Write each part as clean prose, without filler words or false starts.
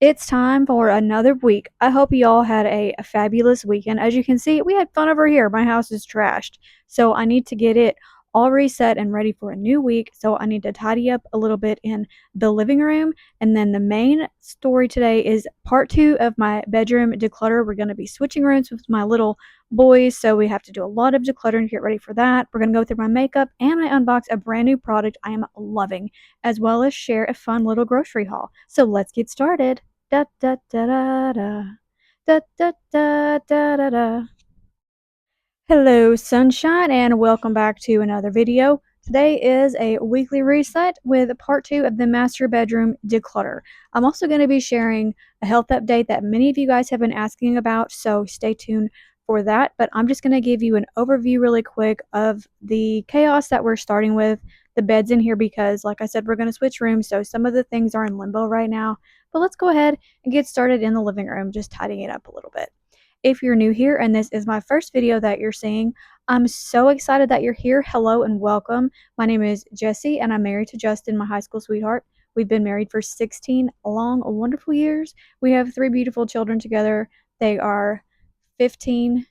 It's time for another week. I hope you all had a fabulous weekend. As you can see, we had fun over here. My house is trashed, so I need to get it all reset and ready for a new week. So I need to tidy up a little bit in the living room. And then the main story today is part 2 of my bedroom declutter. We're going to be switching rooms with my little boys, so we have to do a lot of decluttering to get ready for that. We're going to go through my makeup, and I unbox a brand new product I am loving, as well as share a fun little grocery haul. So let's get started. Da da da da da. Da da da da da da. Hello, sunshine, and welcome back to another video. Today is a weekly reset with part 2 of the master bedroom declutter. I'm also going to be sharing a health update that many of you guys have been asking about, so stay tuned for that. But I'm just going to give you an overview really quick of the chaos that we're starting with the beds in here because, like I said, we're going to switch rooms, so some of the things are in limbo right now. But let's go ahead and get started in the living room, just tidying it up a little bit. If you're new here and this is my first video that you're seeing, I'm so excited that you're here. Hello and welcome. My name is Jessie and I'm married to Justin, my high school sweetheart. We've been married for 16 long, wonderful years. We have 3 beautiful children together. They are 15,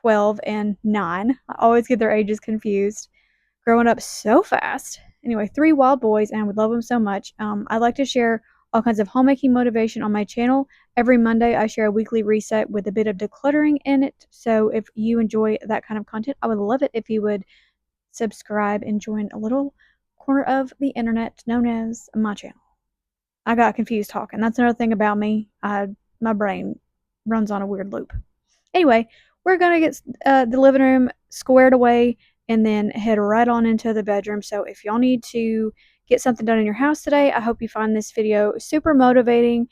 12, and 9. I always get their ages confused. Growing up so fast. Anyway, 3 wild boys, and we love them so much. I like to share all kinds of homemaking motivation on my channel. Every Monday, I share a weekly reset with a bit of decluttering in it. So if you enjoy that kind of content, I would love it if you would subscribe and join a little corner of the internet known as my channel. I got confused talking. That's another thing about me. My brain runs on a weird loop. Anyway, we're going to get the living room squared away and then head right on into the bedroom. So if y'all need to get something done in your house today, I hope you find this video super motivating,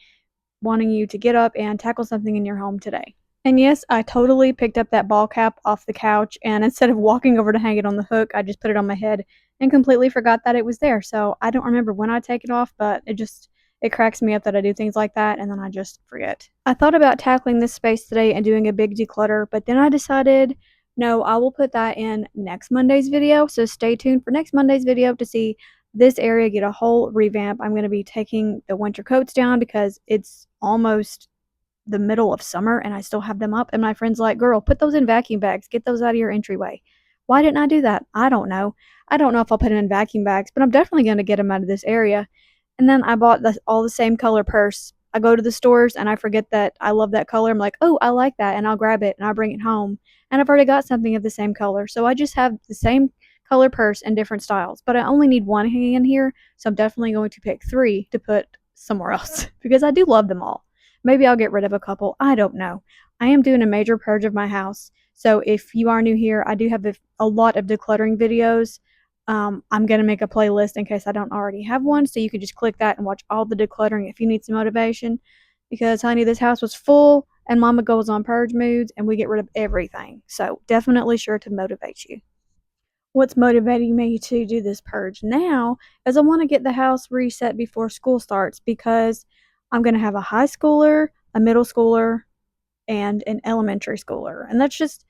wanting you to get up and tackle something in your home today. And yes, I totally picked up that ball cap off the couch, and instead of walking over to hang it on the hook, I just put it on my head and completely forgot that it was there. So I don't remember when I take it off, but it cracks me up that I do things like that and then I just forget. I thought about tackling this space today and doing a big declutter, but then I decided, no, I will put that in next Monday's video. So stay tuned for next Monday's video to see this area get a whole revamp. I'm going to be taking the winter coats down because it's almost the middle of summer and I still have them up. And my friend's like, girl, put those in vacuum bags. Get those out of your entryway. Why didn't I do that? I don't know. I don't know if I'll put them in vacuum bags, but I'm definitely going to get them out of this area. And then I bought all the same color purse. I go to the stores and I forget that I love that color. I'm like, oh, I like that. And I'll grab it and I'll bring it home. And I've already got something of the same color. So I just have the same color purse in different styles. But I only need one hanging in here. So I'm definitely going to pick 3 to put somewhere else because I do love them all. Maybe I'll get rid of a couple. I don't know. I am doing a major purge of my house. So if you are new here, I do have a lot of decluttering videos. I'm going to make a playlist in case I don't already have one. So you can just click that and watch all the decluttering if you need some motivation. Because, honey, this house was full and Mama goes on purge moods and we get rid of everything. So definitely sure to motivate you. What's motivating me to do this purge now is I want to get the house reset before school starts because I'm going to have a high schooler, a middle schooler, and an elementary schooler. And that's just,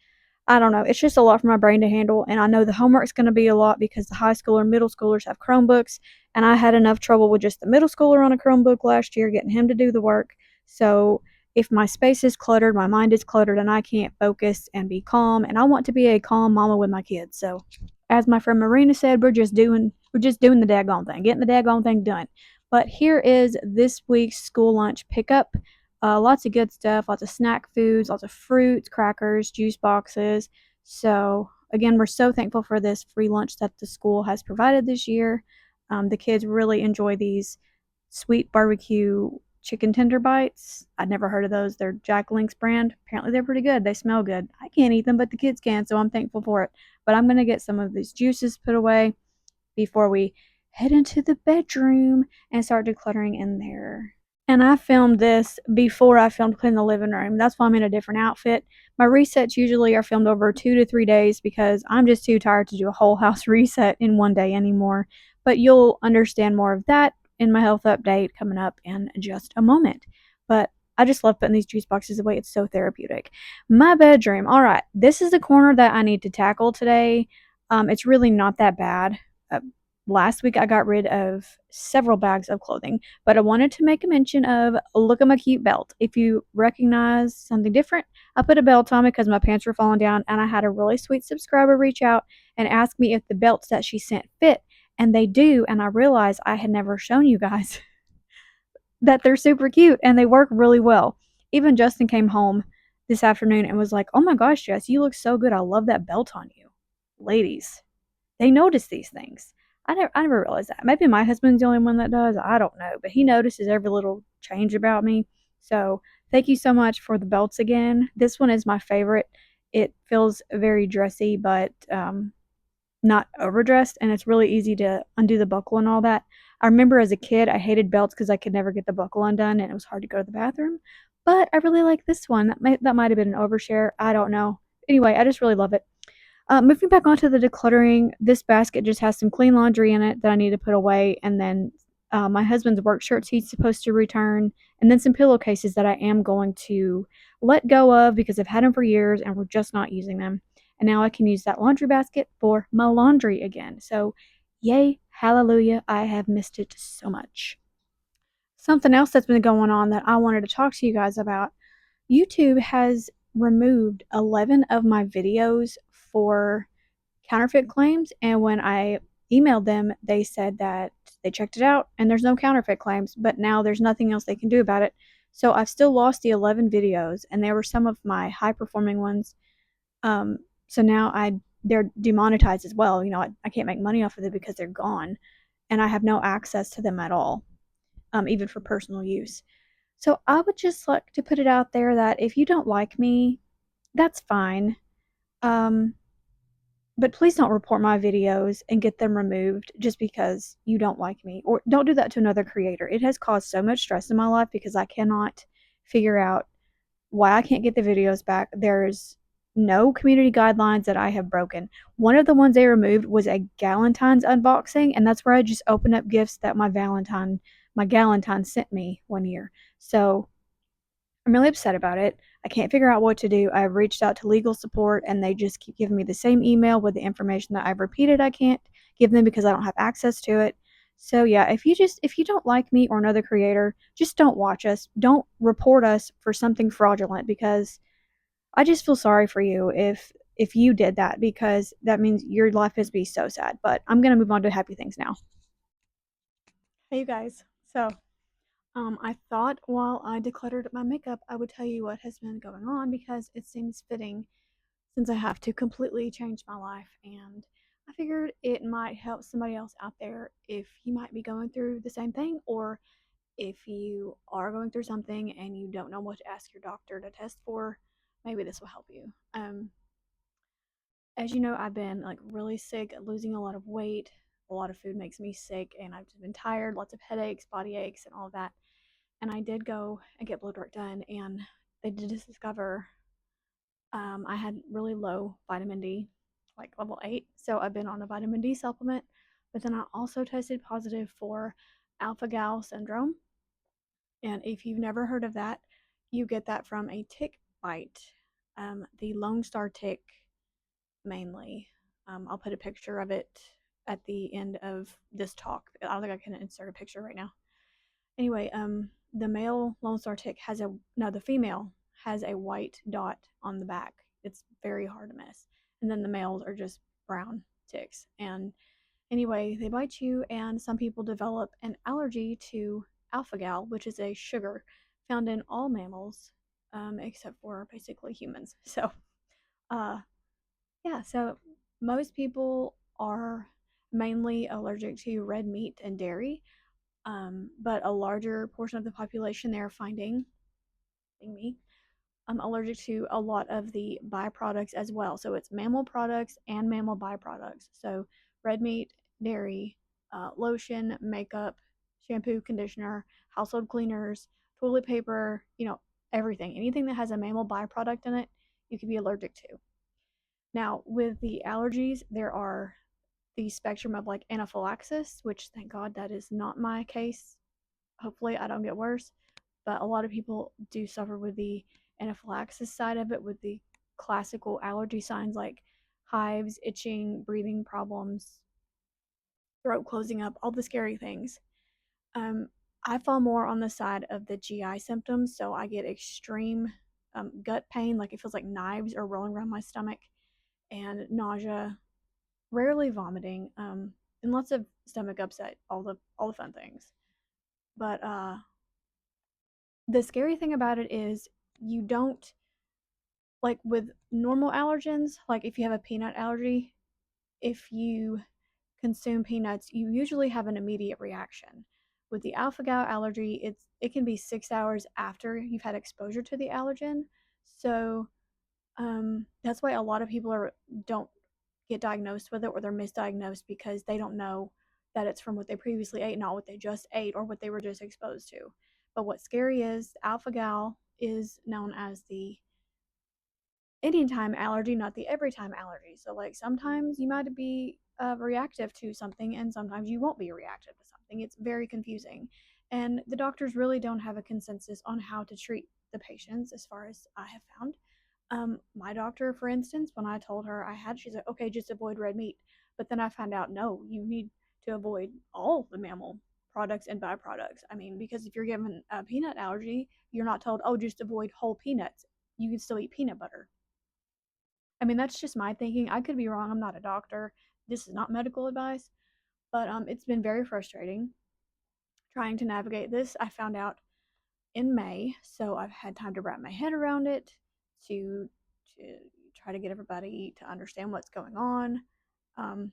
I don't know, it's just a lot for my brain to handle. And I know the homework's going to be a lot because the high schooler, middle schoolers have Chromebooks. And I had enough trouble with just the middle schooler on a Chromebook last year, getting him to do the work. So if my space is cluttered, my mind is cluttered, and I can't focus and be calm. And I want to be a calm mama with my kids. So as my friend Marina said, we're just doing the daggone thing, getting the daggone thing done. But here is this week's school lunch pickup. Lots of good stuff, lots of snack foods, lots of fruits, crackers, juice boxes. So again, we're so thankful for this free lunch that the school has provided this year. The kids really enjoy these sweet barbecue chicken tender bites. I'd never heard of those. They're Jack Link's brand. Apparently they're pretty good. They smell good. I can't eat them, but the kids can, so I'm thankful for it. But I'm going to get some of these juices put away before we head into the bedroom and start decluttering in there. And I filmed this before I filmed cleaning the living room. That's why I'm in a different outfit. My resets usually are filmed over 2 to 3 days because I'm just too tired to do a whole house reset in one day anymore. But you'll understand more of that in my health update coming up in just a moment. But I just love putting these juice boxes away. It's so therapeutic. My bedroom. All right. This is the corner that I need to tackle today. It's really not that bad. last week I got rid of several bags of clothing, but I wanted to make a mention of look at my cute belt. If you recognize something different, I put a belt on because my pants were falling down, and I had a really sweet subscriber reach out and ask me if the belts that she sent fit, and they do, and I realized I had never shown you guys that they're super cute and they work really well. Even Justin came home this afternoon and was like, "Oh my gosh, Jess, you look so good. I love that belt on you." Ladies, they notice these things. I never realized that. Maybe my husband's the only one that does. I don't know, but he notices every little change about me. So thank you so much for the belts again. This one is my favorite. It feels very dressy, but not overdressed, and it's really easy to undo the buckle and all that. I remember as a kid, I hated belts because I could never get the buckle undone, and it was hard to go to the bathroom. But I really like this one. That might have been an overshare. I don't know. Anyway, I just really love it. Moving back onto the decluttering, this basket just has some clean laundry in it that I need to put away, and then my husband's work shirts he's supposed to return, and then some pillowcases that I am going to let go of because I've had them for years and we're just not using them. And now I can use that laundry basket for my laundry again. So, yay, hallelujah, I have missed it so much. Something else that's been going on that I wanted to talk to you guys about, YouTube has removed 11 of my videos for counterfeit claims, and when I emailed them, they said that they checked it out and there's no counterfeit claims, but now there's nothing else they can do about it. So I've still lost the 11 videos, and they were some of my high performing ones. Um, so now they're demonetized as well. I can't make money off of it because they're gone, and I have no access to them at all, even for personal use. So I would just like to put it out there that if you don't like me, that's fine. Um, but please don't report my videos and get them removed just because you don't like me. Or don't do that to another creator. It has caused so much stress in my life because I cannot figure out why I can't get the videos back. There's no community guidelines that I have broken. One of the ones they removed was a Galentine's unboxing, and that's where I just opened up gifts that my Galentine sent me one year. So I'm really upset about it. I can't figure out what to do. I've reached out to legal support and they just keep giving me the same email with the information that I've repeated I can't give them because I don't have access to it. So yeah, if you don't like me or another creator, just don't watch us. Don't report us for something fraudulent because I just feel sorry for you if you did that because that means your life must be so sad. But I'm gonna move on to happy things now. Hey you guys. I thought while I decluttered my makeup, I would tell you what has been going on because it seems fitting since I have to completely change my life. And I figured it might help somebody else out there if you might be going through the same thing, or if you are going through something and you don't know what to ask your doctor to test for, maybe this will help you. As you know, I've been like really sick, losing a lot of weight. A lot of food makes me sick, and I've just been tired, lots of headaches, body aches, and all of that. And I did go and get blood work done, and they did discover I had really low vitamin D, like level 8. So I've been on a vitamin D supplement, but then I also tested positive for alpha gal syndrome. And if you've never heard of that, you get that from a tick bite, the Lone Star tick mainly. I'll put a picture of it at the end of this talk. I don't think I can insert a picture right now. Anyway, the male Lone Star tick has a no, the female has a white dot on the back. It's very hard to miss. And then the males are just brown ticks. And anyway, they bite you, and some people develop an allergy to alpha gal, which is a sugar found in all mammals, except for basically humans. So, uh, yeah, so most people are mainly allergic to red meat and dairy, but a larger portion of the population they are finding, me, I'm allergic to a lot of the byproducts as well. So it's mammal products and mammal byproducts. So red meat, dairy, lotion, makeup, shampoo, conditioner, household cleaners, toilet paper, everything. Anything that has a mammal byproduct in it, you can be allergic to. Now, with the allergies, there are the spectrum of like anaphylaxis, which thank God that is not my case. Hopefully, I don't get worse. But a lot of people do suffer with the anaphylaxis side of it, with the classical allergy signs like hives, itching, breathing problems, throat closing up, all the scary things. Um, I fall more on the side of the GI symptoms, so I get extreme gut pain, like it feels like knives are rolling around my stomach, and nausea, rarely vomiting, and lots of stomach upset, all the fun things. But the scary thing about it is you don't, like with normal allergens, like if you have a peanut allergy, if you consume peanuts, you usually have an immediate reaction. With the alpha-gal allergy, it can be 6 hours after you've had exposure to the allergen. So that's why a lot of people don't get diagnosed with it, or they're misdiagnosed because they don't know that it's from what they previously ate, not what they just ate or what they were just exposed to. But what's scary is alpha-gal is known as the anytime allergy, not the every time allergy. So, like, sometimes you might be reactive to something, and sometimes you won't be reactive to something. It's very confusing. And the doctors really don't have a consensus on how to treat the patients, as far as I have found. My doctor, for instance, when I told her I had, she's like, okay, just avoid red meat. But then I found out, no, you need to avoid all the mammal products and byproducts. I mean, because if you're given a peanut allergy, you're not told, oh, just avoid whole peanuts. You can still eat peanut butter. I mean, that's just my thinking. I could be wrong. I'm not a doctor. This is not medical advice, but it's been very frustrating trying to navigate this. I found out in May, so I've had time to wrap my head around it, to try to get everybody to understand what's going on. Um,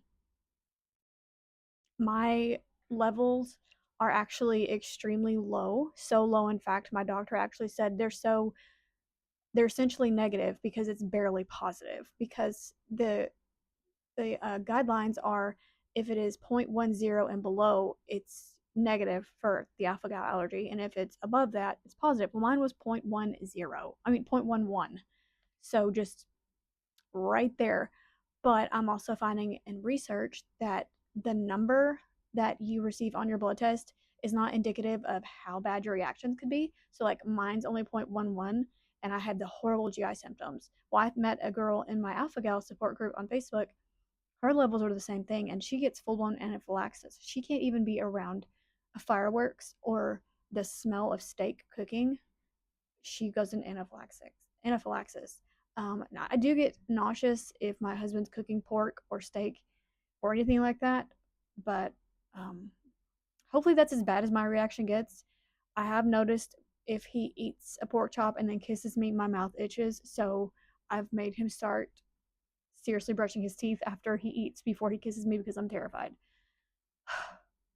my levels are actually extremely low, so low in fact my doctor actually said they're essentially negative because it's barely positive, because the guidelines are if it is 0.10 and below, it's negative for the alpha gal allergy, and if it's above that, it's positive. Well, mine was 0.10. I mean 0.11. So just right there. But I'm also finding in research that the number that you receive on your blood test is not indicative of how bad your reactions could be. So, like, mine's only 0.11, and I had the horrible GI symptoms. Well, I met a girl in my Alpha Gal support group on Facebook. Her levels are the same thing, and she gets full blown anaphylaxis. She can't even be around fireworks or the smell of steak cooking. She goes in anaphylaxis. Now I do get nauseous if my husband's cooking pork or steak or anything like that, but um, hopefully that's as bad as my reaction gets. I have noticed if he eats a pork chop and then kisses me, my mouth itches, so I've made him start seriously brushing his teeth after he eats before he kisses me because I'm terrified.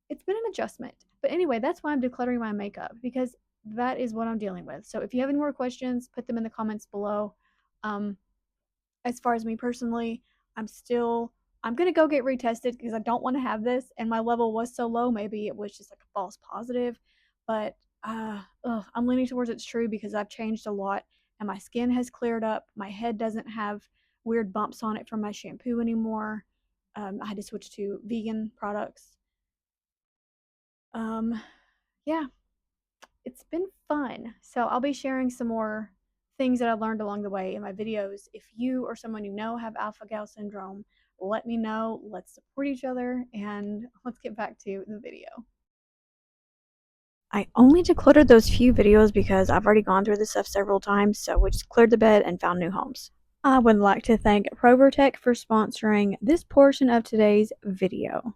It's been an adjustment. But anyway, that's why I'm decluttering my makeup, because that is what I'm dealing with. So if you have any more questions, put them in the comments below. Um, as far as me personally, I'm gonna go get retested because I don't want to have this, and my level was so low. Maybe it was just like a false positive, but I'm leaning towards it's true because I've changed a lot, and my skin has cleared up. My head doesn't have weird bumps on it from my shampoo anymore. I had to switch to vegan products. Um, yeah, it's been fun. So I'll be sharing some more things that I learned along the way in my videos. If you or someone you know have alpha gal syndrome, let me know. Let's support each other, and let's get back to the video. I only decluttered those few videos because I've already gone through this stuff several times, so we just cleared the bed and found new homes. I would like to thank Provirtec for sponsoring this portion of today's video.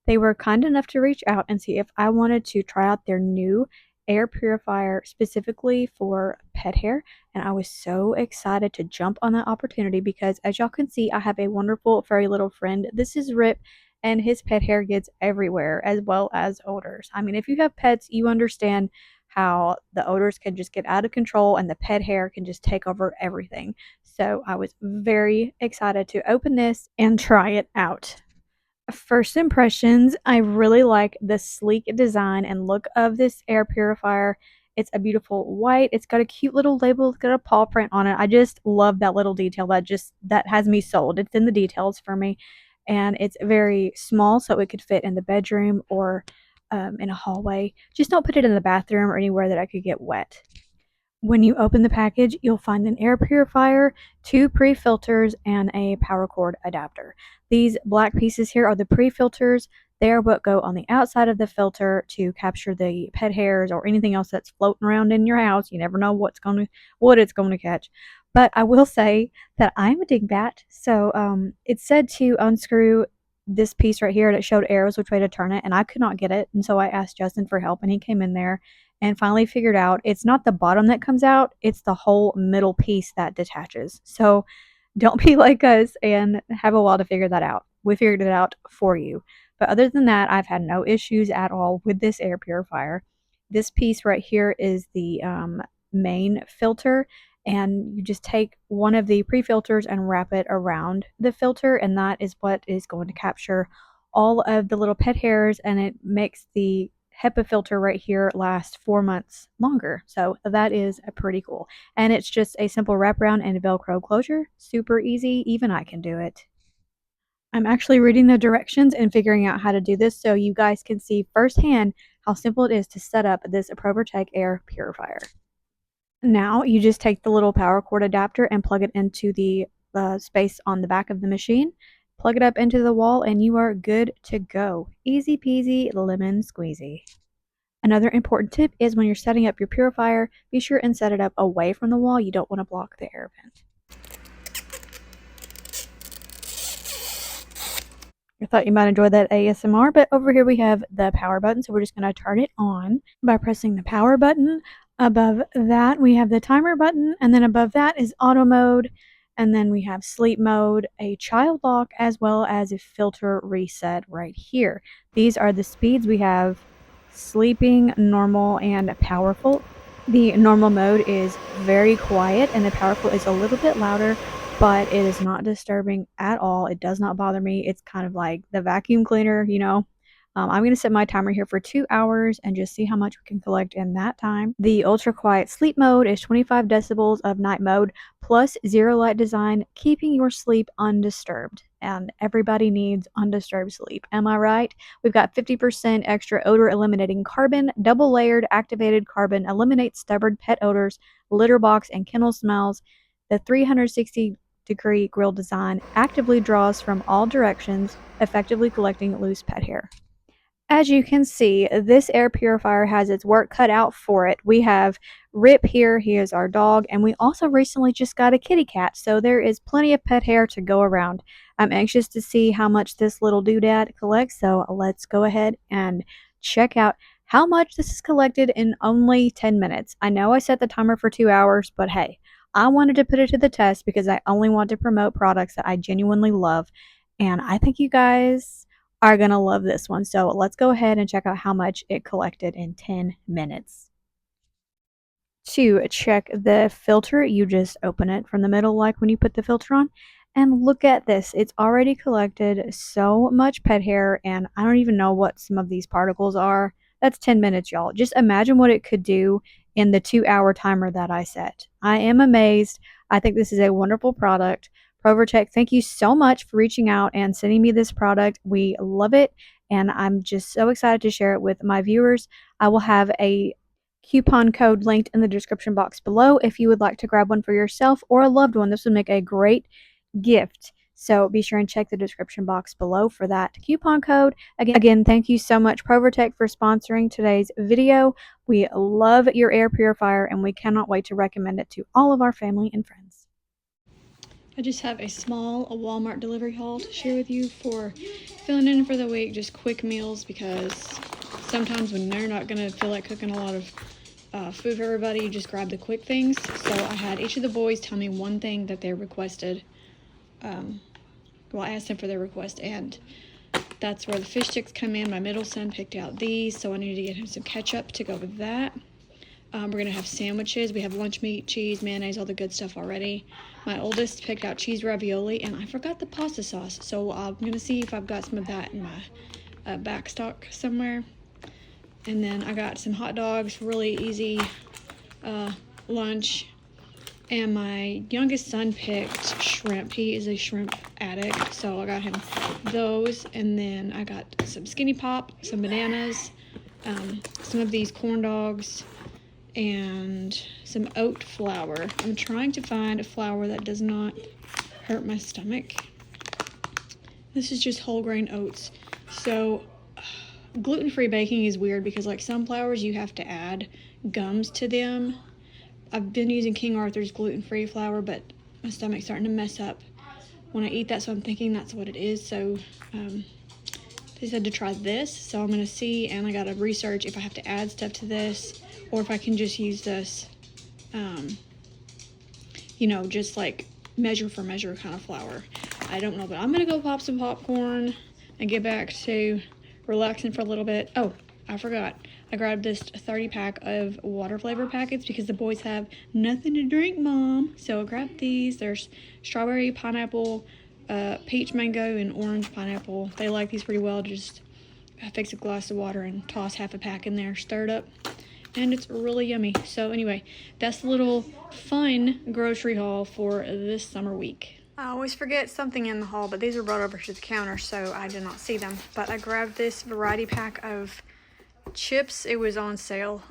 They were kind enough to reach out and see if I wanted to try out their new air purifier specifically for pet hair, and I was so excited to jump on that opportunity because, as y'all can see, I have a wonderful furry little friend. This is Rip, and his pet hair gets everywhere, as well as odors. I mean, if you have pets, you understand how the odors can just get out of control and the pet hair can just take over everything. So I was very excited to open this and try it out. First impressions, I really like the sleek design and look of this air purifier. It's a beautiful white. It's got a cute little label. It's got a paw print on it. I just love that little detail. That has me sold. It's in the details for me, and it's very small, so it could fit in the bedroom or in a hallway. Just don't put it in the bathroom or anywhere that I could get wet. When you open the package, you'll find an air purifier, 2 pre-filters, and a power cord adapter. These black pieces here are the pre-filters. They are what go on the outside of the filter to capture the pet hairs or anything else that's floating around in your house. You never know what it's going to catch. But I will say that I'm a dingbat. So it said to unscrew this piece right here, and it showed arrows which way to turn it, and I could not get it. And so I asked Justin for help, and he came in there and finally figured out it's not the bottom that comes out, it's the whole middle piece that detaches. So don't be like us and have a while to figure that out. We figured it out for you. But other than that, I've had no issues at all with this air purifier. This piece right here is the main filter, and you just take one of the pre-filters and wrap it around the filter, and that is what is going to capture all of the little pet hairs, and it makes the HEPA filter right here last 4 months longer. So that is pretty cool. And it's just a simple wraparound and a Velcro closure. Super easy. Even I can do it. I'm actually reading the directions and figuring out how to do this so you guys can see firsthand how simple it is to set up this Provirtec Air Purifier. Now you just take the little power cord adapter and plug it into the space on the back of the machine, plug it up into the wall, and you are good to go. Easy peasy lemon squeezy. Another important tip is when you're setting up your purifier, be sure and set it up away from the wall. You don't want to block the air vent. I thought you might enjoy that ASMR, but over here we have the power button, so we're just going to turn it on by pressing the power button. Above that, we have the timer button, and then above that is auto mode, and then we have sleep mode, a child lock, as well as a filter reset right here. These are the speeds we have: sleeping, normal, and powerful. The normal mode is very quiet, and the powerful is a little bit louder, but it is not disturbing at all. It does not bother me. It's kind of like the vacuum cleaner, you know. I'm going to set my timer here for 2 hours and just see how much we can collect in that time. The ultra quiet sleep mode is 25 decibels of night mode plus zero light design, keeping your sleep undisturbed. And everybody needs undisturbed sleep. Am I right? We've got 50% extra odor eliminating carbon, double layered activated carbon, eliminates stubborn pet odors, litter box, and kennel smells. The 360-degree grill design actively draws from all directions, effectively collecting loose pet hair. As you can see, this air purifier has its work cut out for it. We have Rip here, he is our dog, and we also recently just got a kitty cat, so there is plenty of pet hair to go around. I'm anxious to see how much this little doodad collects, so let's go ahead and check out how much this is collected in only 10 minutes. I know I set the timer for 2 hours, but hey, I wanted to put it to the test because I only want to promote products that I genuinely love, and I think you guys are going to love this one. So let's go ahead and check out how much it collected in 10 minutes. To check the filter, you just open it from the middle like when you put the filter on. And look at this. It's already collected so much pet hair, and I don't even know what some of these particles are. That's 10 minutes, y'all. Just imagine what it could do in the 2-hour timer that I set. I am amazed. I think this is a wonderful product. Provirtec, thank you so much for reaching out and sending me this product. We love it, and I'm just so excited to share it with my viewers. I will have a coupon code linked in the description box below if you would like to grab one for yourself or a loved one. This would make a great gift. So be sure and check the description box below for that coupon code. Again, thank you so much, Provirtec, for sponsoring today's video. We love your air purifier, and we cannot wait to recommend it to all of our family and friends. I just have a small Walmart delivery haul to share with you for filling in for the week, just quick meals, because sometimes when they're not going to feel like cooking a lot of food for everybody, you just grab the quick things. So I had each of the boys tell me one thing that they requested. Well, I asked them for their request, and that's where the fish sticks come in. My middle son picked out these, so I needed to get him some ketchup to go with that. We're going to have sandwiches. We have lunch meat, cheese, mayonnaise, all the good stuff already. My oldest picked out cheese ravioli, and I forgot the pasta sauce, so I'm going to see if I've got some of that in my back stock somewhere. And then I got some hot dogs, really easy lunch. And my youngest son picked shrimp. He is a shrimp addict, so I got him those. And then I got some Skinny Pop, some bananas, some of these corn dogs, and some oat flour. I'm trying to find a flour that does not hurt my stomach. This is just whole grain oats. So gluten-free baking is weird because like some flours you have to add gums to them. I've been using King Arthur's gluten-free flour, but my stomach's starting to mess up when I eat that, so I'm thinking that's what it is. So they said to try this, so I'm gonna see, and I gotta research if I have to add stuff to this or if I can just use this, you know, just like measure for measure kind of flour. I don't know, but I'm gonna go pop some popcorn and get back to relaxing for a little bit. Oh, I forgot. I grabbed this 30 pack of water flavor packets because the boys have nothing to drink, Mom. So I grabbed these. There's strawberry, pineapple, peach mango, and orange pineapple. They like these pretty well. Just fix a glass of water and toss half a pack in there, stir it up, and it's really yummy. So anyway, that's a little fun grocery haul for this summer week. I always forget something in the haul, but these were brought over to the counter, so I did not see them. But I grabbed this variety pack of chips. It was on sale.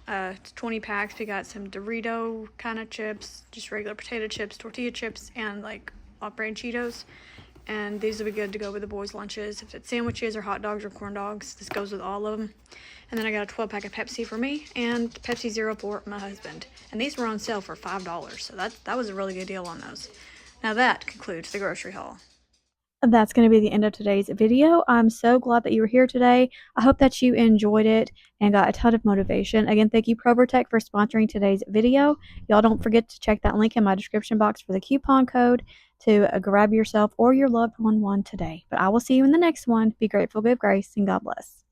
20 packs. We got some Dorito kind of chips, just regular potato chips, tortilla chips, and like off-brand Cheetos. And these will be good to go with the boys' lunches. If it's sandwiches or hot dogs or corn dogs, this goes with all of them. And then I got a 12 pack of Pepsi for me and Pepsi Zero for my husband. And these were on sale for $5, so that was a really good deal on those. Now that concludes the grocery haul. That's going to be the end of today's video. I'm so glad that you were here today. I hope that you enjoyed it and got a ton of motivation. Again, thank you Provirtec for sponsoring today's video. Y'all don't forget to check that link in my description box for the coupon code to grab yourself or your loved one today. But I will see you in the next one. Be grateful, give grace, and God bless.